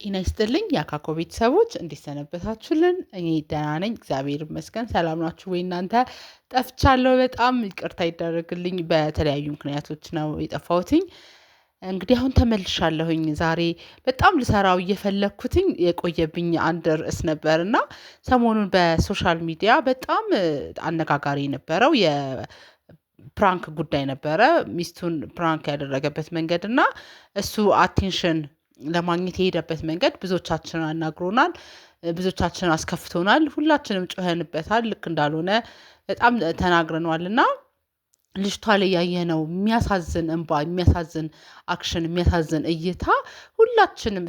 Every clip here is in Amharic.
ጤና ይስጥልኝ የአካኮ ቤተሰቦች እንዴት ሰነበታችሁልን? እኔ ደህና ነኝ፣ እግዚአብሔር ይመስገን። ሰላም ናችሁ ወይ እናንተ? ጠፍቻለሁ፣ በጣም ይቅርታ ይደረግልኝ። በተለያዩ ምክንያቶች ነው የጠፋሁትኝ። እንግዲህ አሁን ተመልሻለሁኝ። ዛሬ በጣም ልሰራው እየፈለግኩትኝ የቆየብኝ አንድ ርዕስ ነበር እና ሰሞኑን በሶሻል ሚዲያ በጣም አነጋጋሪ የነበረው የፕራንክ ጉዳይ ነበረ። ሚስቱን ፕራንክ ያደረገበት መንገድ እና እሱ አቴንሽን ለማግኘት የሄደበት መንገድ ብዙዎቻችንን አናግሮናል፣ ብዙዎቻችንን አስከፍቶናል፣ ሁላችንም ጮኸንበታል። ልክ እንዳልሆነ በጣም ተናግረነዋል እና ልጅቷ ላይ ያየነው የሚያሳዝን እንባ፣ የሚያሳዝን አክሽን፣ የሚያሳዝን እይታ ሁላችንም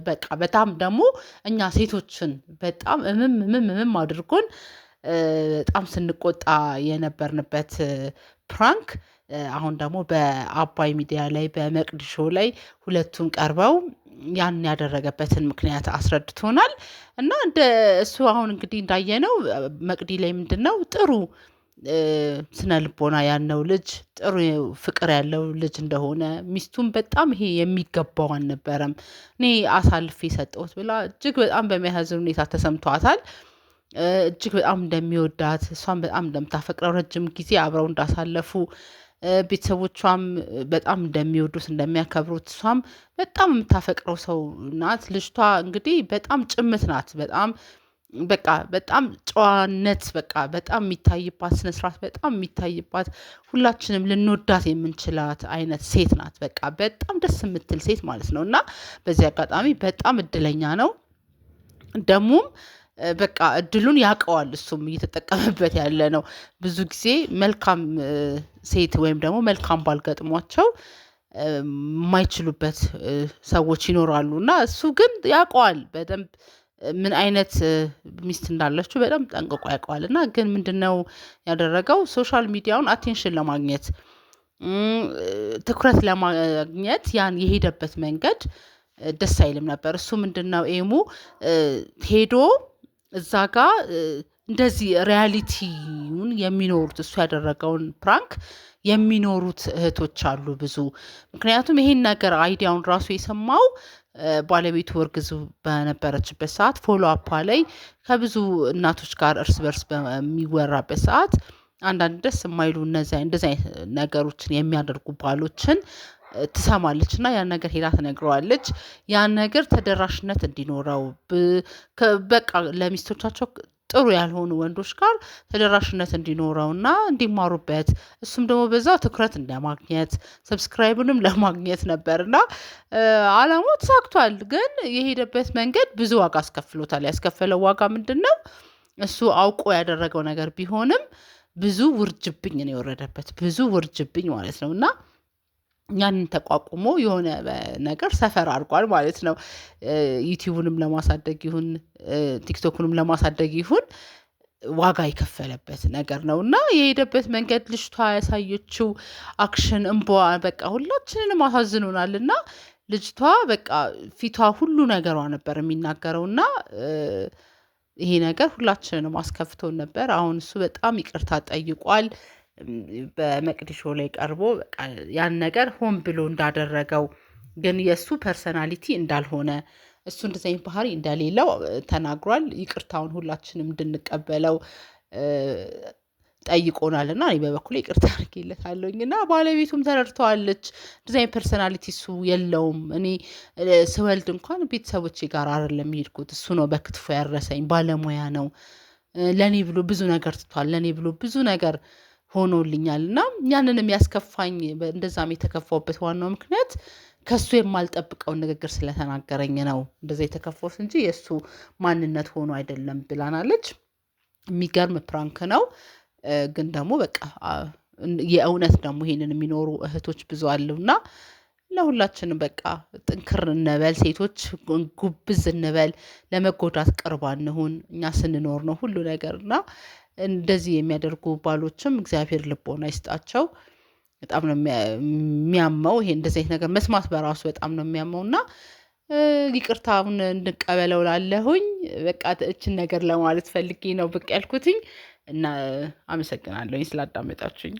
በቃ በጣም ደግሞ እኛ ሴቶችን በጣም እምም አድርጎን በጣም ስንቆጣ የነበርንበት ፕራንክ አሁን ደግሞ በአባይ ሚዲያ ላይ በመቅዲ ሾው ላይ ሁለቱም ቀርበው ያን ያደረገበትን ምክንያት አስረድቶናል። እና እንደ እሱ አሁን እንግዲህ እንዳየነው መቅዲ ላይ ምንድነው ጥሩ ስነ ልቦና ያለው ልጅ፣ ጥሩ ፍቅር ያለው ልጅ እንደሆነ፣ ሚስቱም በጣም ይሄ የሚገባው አልነበረም እኔ አሳልፌ ሰጠሁት ብላ እጅግ በጣም በሚያሳዝን ሁኔታ ተሰምቷታል። እጅግ በጣም እንደሚወዳት፣ እሷም በጣም እንደምታፈቅረው፣ ረጅም ጊዜ አብረው እንዳሳለፉ፣ ቤተሰቦቿም በጣም እንደሚወዱት እንደሚያከብሩት፣ እሷም በጣም የምታፈቅረው ሰው ናት። ልጅቷ እንግዲህ በጣም ጭምት ናት። በጣም በቃ በጣም ጨዋነት በቃ በጣም የሚታይባት፣ ስነስርዓት በጣም የሚታይባት፣ ሁላችንም ልንወዳት የምንችላት አይነት ሴት ናት። በቃ በጣም ደስ የምትል ሴት ማለት ነው። እና በዚህ አጋጣሚ በጣም እድለኛ ነው። ደግሞም በቃ እድሉን ያውቀዋል፣ እሱም እየተጠቀመበት ያለ ነው። ብዙ ጊዜ መልካም ሴት ወይም ደግሞ መልካም ባል ገጥሟቸው የማይችሉበት ሰዎች ይኖራሉ እና እሱ ግን ያውቀዋል በደንብ ምን አይነት ሚስት እንዳለችው በጣም ጠንቅቆ ያውቀዋል። እና ግን ምንድነው ያደረገው? ሶሻል ሚዲያውን አቴንሽን ለማግኘት ትኩረት ለማግኘት ያን የሄደበት መንገድ ደስ አይልም ነበር። እሱ ምንድነው ኤሙ ሄዶ እዛ ጋር እንደዚህ ሪያሊቲውን የሚኖሩት እሱ ያደረገውን ፕራንክ የሚኖሩት እህቶች አሉ ብዙ። ምክንያቱም ይሄን ነገር አይዲያውን ራሱ የሰማው ባለቤቱ እርግዝ በነበረችበት ሰዓት ፎሎ አፓ ላይ ከብዙ እናቶች ጋር እርስ በርስ በሚወራበት ሰዓት አንዳንድ ደስ የማይሉ እንደዚህ አይነት ነገሮችን የሚያደርጉ ባሎችን ትሰማለች እና ያን ነገር ሄዳ ትነግረዋለች። ያን ነገር ተደራሽነት እንዲኖረው በቃ ለሚስቶቻቸው ጥሩ ያልሆኑ ወንዶች ጋር ተደራሽነት እንዲኖረውና እንዲማሩበት፣ እሱም ደግሞ በዛ ትኩረት እንደማግኘት ሰብስክራይብንም ለማግኘት ነበርና አላማው ተሳክቷል። ግን የሄደበት መንገድ ብዙ ዋጋ አስከፍሎታል። ያስከፈለው ዋጋ ምንድነው? እሱ አውቆ ያደረገው ነገር ቢሆንም ብዙ ውርጅብኝ ነው የወረደበት፣ ብዙ ውርጅብኝ ማለት ነው። እና ያንን ተቋቁሞ የሆነ ነገር ሰፈር አድርጓል ማለት ነው። ዩቲዩብንም ለማሳደግ ይሁን ቲክቶክንም ለማሳደግ ይሁን ዋጋ የከፈለበት ነገር ነው። እና የሄደበት መንገድ፣ ልጅቷ ያሳየችው አክሽን፣ እንቧ በቃ ሁላችንንም አሳዝኖናል። እና ልጅቷ በቃ ፊቷ ሁሉ ነገሯ ነበር የሚናገረው እና ይሄ ነገር ሁላችንንም አስከፍቶን ነበር። አሁን እሱ በጣም ይቅርታ ጠይቋል። በመቅዲ ሾው ላይ ቀርቦ በቃ ያን ነገር ሆን ብሎ እንዳደረገው ግን የእሱ ፐርሰናሊቲ እንዳልሆነ፣ እሱ እንደዚህ አይነት ባህሪ እንደሌለው ተናግሯል። ይቅርታውን ሁላችንም እንድንቀበለው ጠይቆናል እና እኔ በበኩሌ ይቅርታ አድርጌለታለሁኝ። እና ባለቤቱም ተረድተዋለች። እንደዚህ አይነት ፐርሰናሊቲ እሱ የለውም። እኔ ስወልድ እንኳን ቤተሰቦቼ ጋር አይደለም የሄድኩት፣ እሱ ነው በክትፎ ያረሰኝ፣ ባለሙያ ነው። ለእኔ ብሎ ብዙ ነገር ትቷል፣ ለእኔ ብሎ ብዙ ነገር ሆኖልኛል። እና ያንን የሚያስከፋኝ እንደዛም የተከፋውበት ዋናው ምክንያት ከሱ የማልጠብቀውን ንግግር ስለተናገረኝ ነው እንደዛ የተከፋሁት እንጂ የእሱ ማንነት ሆኖ አይደለም ብላናለች። የሚገርም ፕራንክ ነው። ግን ደግሞ በቃ የእውነት ደግሞ ይሄንን የሚኖሩ እህቶች ብዙ አሉና ለሁላችንም በቃ ጥንክር እንበል፣ ሴቶች ጉብዝ እንበል፣ ለመጎዳት ቅርብ አንሁን። እኛ ስንኖር ነው ሁሉ ነገር እና እንደዚህ የሚያደርጉ ባሎችም እግዚአብሔር ልቦና ይስጣቸው። በጣም ነው የሚያመው ይሄ እንደዚህ አይነት ነገር መስማት በራሱ በጣም ነው የሚያመው። እና ይቅርታውን እንድቀበለው ላለሁኝ በቃ እችን ነገር ለማለት ፈልጌ ነው ብቅ ያልኩትኝ። እና አመሰግናለሁኝ ስላዳመጣችሁኝ።